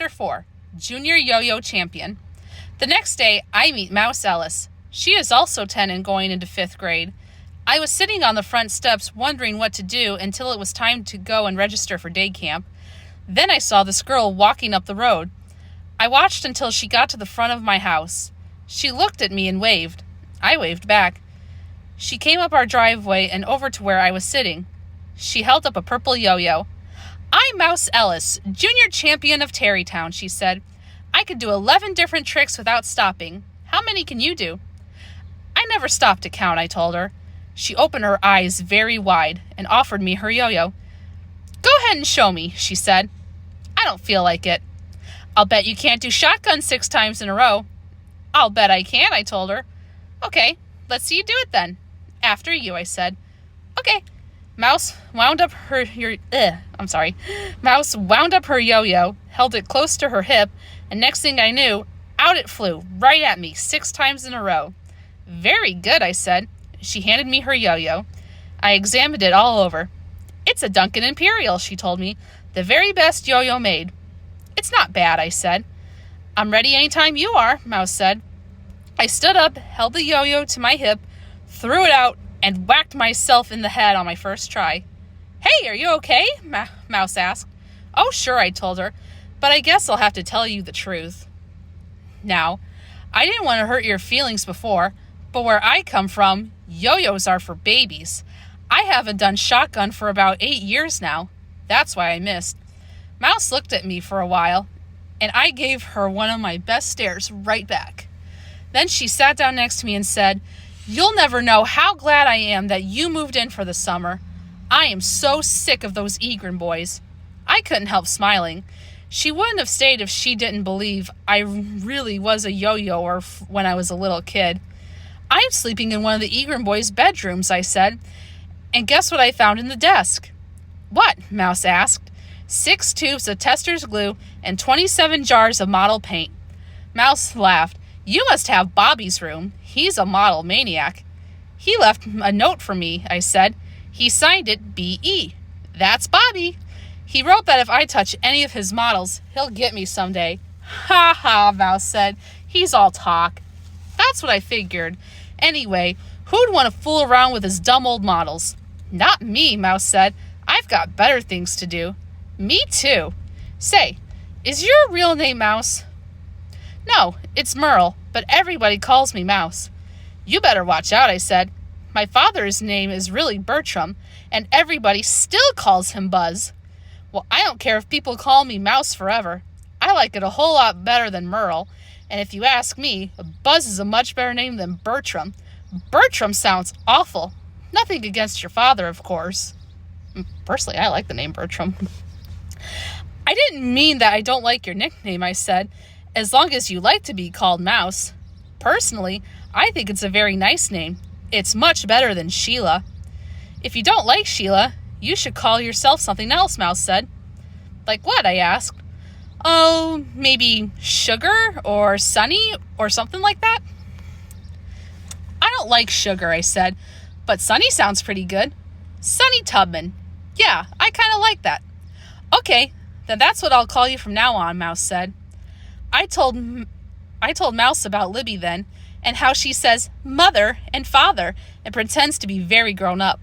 Chapter 4, Junior Yo-Yo Champion. The next day, I meet Mouse Ellis. She is also 10 and going into 5th grade. I was sitting on the front steps wondering what to do until it was time to go and register for day camp. Then I saw this girl walking up the road. I watched until she got to the front of my house. She looked at me and waved. I waved back. She came up our driveway and over to where I was sitting. She held up a purple yo-yo. "I'm Mouse Ellis, junior champion of Tarrytown," she said. "I could do 11 different tricks without stopping. How many can you do?" "I never stopped to count," I told her. She opened her eyes very wide and offered me her yo-yo. "Go ahead and show me," she said. "I don't feel like it." "I'll bet you can't do shotgun 6 times in a row." "I'll bet I can," I told her. "Okay, let's see you do it then." "After you," I said. "Okay." Mouse wound up her yo-yo, held it close to her hip, and next thing I knew, out it flew, right at me, 6 times in a row. "Very good," I said. She handed me her yo-yo. I examined it all over. "It's a Duncan Imperial," she told me. "The very best yo-yo made." "It's not bad," I said. "I'm ready anytime you are," Mouse said. I stood up, held the yo-yo to my hip, threw it out, and whacked myself in the head on my first try. "Hey, are you okay?" Mouse asked. "Oh, sure," I told her, "but I guess I'll have to tell you the truth." Now, I didn't want to hurt your feelings before, but where I come from, yo-yos are for babies. I haven't done shotgun for about 8 years now. That's why I missed. Mouse looked at me for a while, and I gave her one of my best stares right back. Then she sat down next to me and said, "You'll never know how glad I am that you moved in for the summer. I am so sick of those Egrin boys." I couldn't help smiling. She wouldn't have stayed if she didn't believe I really was a yo-yoer when I was a little kid. "I'm sleeping in one of the Egrin boys' bedrooms," I said. "And guess what I found in the desk?" "What?" Mouse asked. 6 tubes of Tester's glue and 27 jars of model paint. Mouse laughed. "You must have Bobby's room. He's a model maniac." "He left a note for me," I said. "He signed it B.E. That's Bobby. He wrote that if I touch any of his models, he'll get me someday." "Ha ha," Mouse said. "He's all talk." That's what I figured. Anyway, who'd want to fool around with his dumb old models? "Not me," Mouse said. "I've got better things to do." "Me too. Say, is your real name Mouse?" "No, it's Merle, but everybody calls me Mouse." "You better watch out," I said. "My father's name is really Bertram, and everybody still calls him Buzz." "Well, I don't care if people call me Mouse forever. I like it a whole lot better than Merle, and if you ask me, Buzz is a much better name than Bertram. Bertram sounds awful. Nothing against your father, of course." Personally, I like the name Bertram. "I didn't mean that I don't like your nickname," I said. "As long as you like to be called Mouse. Personally, I think it's a very nice name. It's much better than Sheila." "If you don't like Sheila, you should call yourself something else," Mouse said. "Like what?" I asked. "Oh, maybe Sugar or Sunny or something like that." "I don't like Sugar," I said, "but Sunny sounds pretty good." "Sunny Tubman. Yeah, I kind of like that." "Okay, then that's what I'll call you from now on," Mouse said. I told Mouse about Libby then, and how she says mother and father and pretends to be very grown up.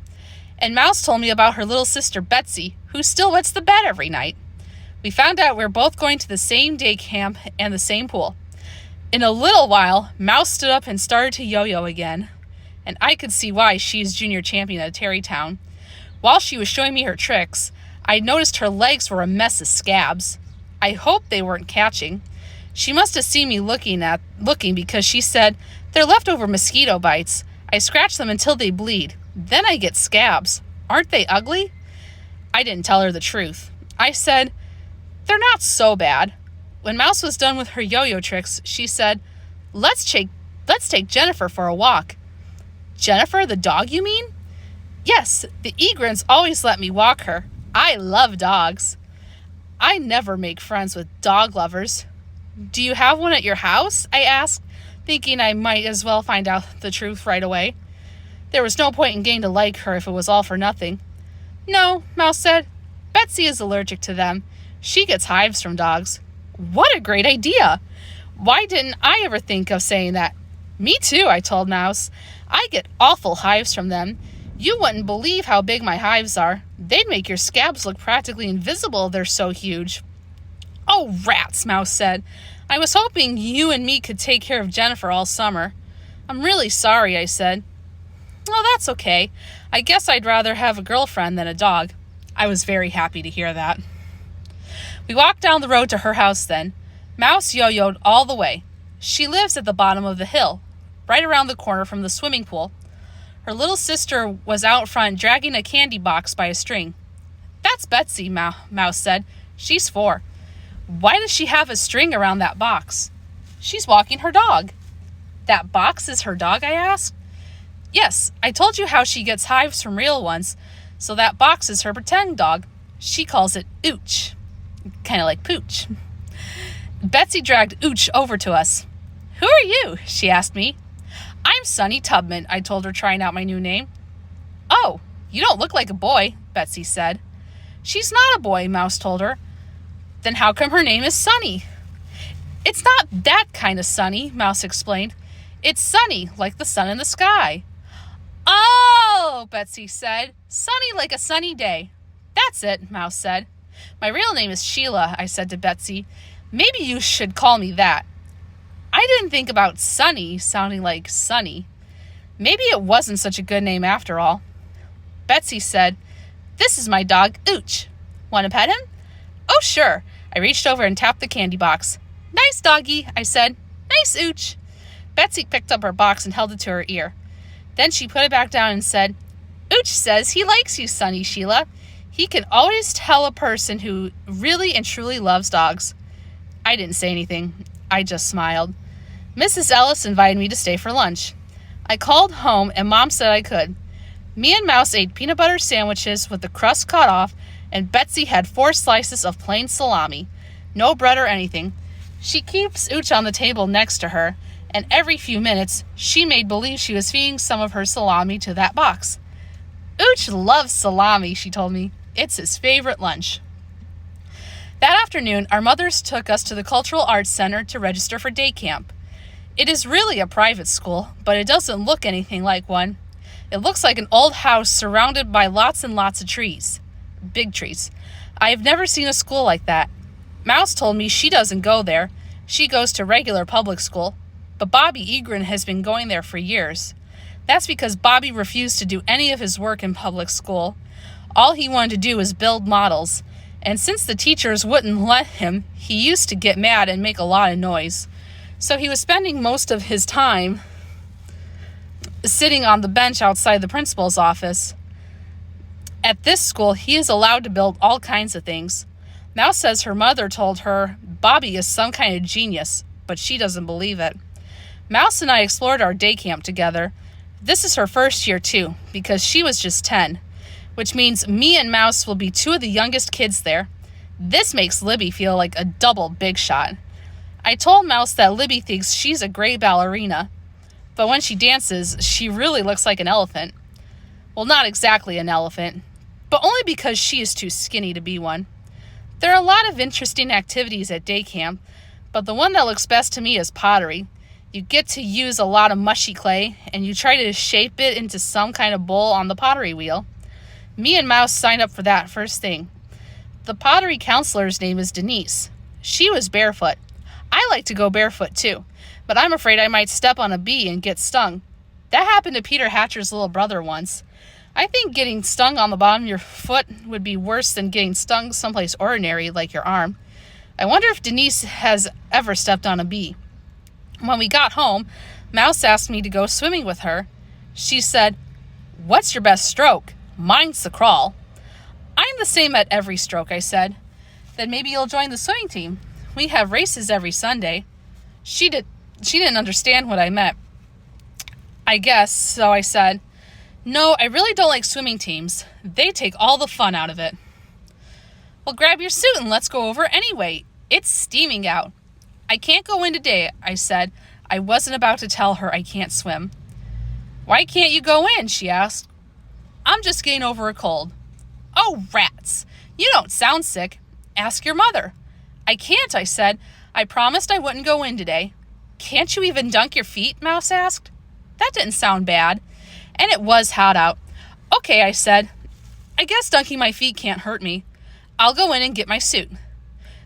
And Mouse told me about her little sister Betsy, who still wets the bed every night. We found out we're both going to the same day camp and the same pool. In a little while, Mouse stood up and started to yo-yo again, and I could see why she's junior champion at Tarrytown. While she was showing me her tricks, I noticed her legs were a mess of scabs. I hoped they weren't catching. She must have seen me looking because she said, "They're leftover mosquito bites. I scratch them until they bleed. Then I get scabs. Aren't they ugly?" I didn't tell her the truth. I said, "They're not so bad." When Mouse was done with her yo-yo tricks, she said, Let's take Jennifer for a walk." "Jennifer, the dog, you mean?" "Yes, the Egrins always let me walk her. I love dogs." I never make friends with dog lovers. "Do you have one at your house?" I asked, thinking I might as well find out the truth right away. There was no point in getting to like her if it was all for nothing. "No," Mouse said. "Betsy is allergic to them. She gets hives from dogs." What a great idea! Why didn't I ever think of saying that? Me too, I told Mouse. I get awful hives from them. You wouldn't believe how big my hives are. They'd make your scabs look practically invisible, they're so huge. Oh, rats, Mouse said. I was hoping you and me could take care of Jennifer all summer. I'm really sorry, I said. Oh, that's okay. I guess I'd rather have a girlfriend than a dog. I was very happy to hear that. We walked down the road to her house then. Mouse yo-yoed all the way. She lives at the bottom of the hill, right around the corner from the swimming pool. Her little sister was out front dragging a candy box by a string. That's Betsy, Mouse said. She's 4. Why does she have a string around that box? She's walking her dog. That box is her dog, I asked. Yes, I told you how she gets hives from real ones, so that box is her pretend dog. She calls it Ooch. Kind of like Pooch. Betsy dragged Ooch over to us. Who are you? She asked me. I'm Sonny Tubman, I told her, trying out my new name. Oh, you don't look like a boy, Betsy said. She's not a boy, Mouse told her. Then how come her name is Sonny? It's not that kind of sunny, Mouse explained. It's sunny, like the sun in the sky. Oh, Betsy said. Sunny like a sunny day. That's it, Mouse said. My real name is Sheila, I said to Betsy. Maybe you should call me that. I didn't think about Sunny sounding like Sunny. Maybe it wasn't such a good name after all. Betsy said, This is my dog, Ooch. Want to pet him? Oh, sure. I reached over and tapped the candy box. Nice doggy, I said. Nice Ooch. Betsy picked up her box and held it to her ear. Then she put it back down and said, Ooch says he likes you, Sonny, Sheila. He can always tell a person who really and truly loves dogs. I didn't say anything. I just smiled. Mrs. Ellis invited me to stay for lunch. I called home and Mom said I could. Me and Mouse ate peanut butter sandwiches with the crust cut off, and Betsy had 4 slices of plain salami. No bread or anything. She keeps Ooch on the table next to her, and every few minutes, she made believe she was feeding some of her salami to that box. Ooch loves salami, she told me. It's his favorite lunch. That afternoon, our mothers took us to the Cultural Arts Center to register for day camp. It is really a private school, but it doesn't look anything like one. It looks like an old house surrounded by lots and lots of trees. Big trees. I have never seen a school like that. Mouse told me she doesn't go there. She goes to regular public school. But Bobby Egren has been going there for years. That's because Bobby refused to do any of his work in public school. All he wanted to do was build models. And since the teachers wouldn't let him, he used to get mad and make a lot of noise. So he was spending most of his time sitting on the bench outside the principal's office. At this school, he is allowed to build all kinds of things. Mouse says her mother told her Bobby is some kind of genius, but she doesn't believe it. Mouse and I explored our day camp together. This is her first year too, because she was just 10. Which means me and Mouse will be 2 of the youngest kids there. This makes Libby feel like a double big shot. I told Mouse that Libby thinks she's a great ballerina, but when she dances, she really looks like an elephant. Well, not exactly an elephant, but only because she is too skinny to be one. There are a lot of interesting activities at day camp, but the one that looks best to me is pottery. You get to use a lot of mushy clay, and you try to shape it into some kind of bowl on the pottery wheel. Me and Mouse signed up for that first thing. The pottery counselor's name is Denise. She was barefoot. I like to go barefoot too, but I'm afraid I might step on a bee and get stung. That happened to Peter Hatcher's little brother once. I think getting stung on the bottom of your foot would be worse than getting stung someplace ordinary like your arm. I wonder if Denise has ever stepped on a bee. When we got home, Mouse asked me to go swimming with her. She said, "What's your best stroke?" "Mine's the crawl." "I'm the same at every stroke," I said. "Then maybe you'll join the swimming team. We have races every Sunday." She didn't understand what I meant, I guess, so I said, "No, I really don't like swimming teams. They take all the fun out of it." "Well, grab your suit and let's go over anyway. It's steaming out." "I can't go in today," I said. I wasn't about to tell her I can't swim. "Why can't you go in?" she asked. "I'm just getting over a cold." "Oh, rats. You don't sound sick. Ask your mother." I can't, I said. I promised I wouldn't go in today. Can't you even dunk your feet? Mouse asked. That didn't sound bad. And it was hot out. Okay, I said. I guess dunking my feet can't hurt me. I'll go in and get my suit.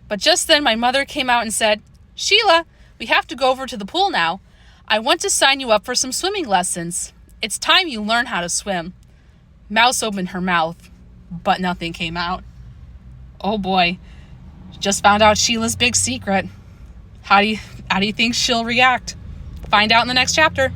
But just then my mother came out and said, Sheila, we have to go over to the pool now. I want to sign you up for some swimming lessons. It's time you learn how to swim. Mouse opened her mouth, but nothing came out. Oh boy, just found out Sheila's big secret. How do you think she'll react? Find out in the next chapter.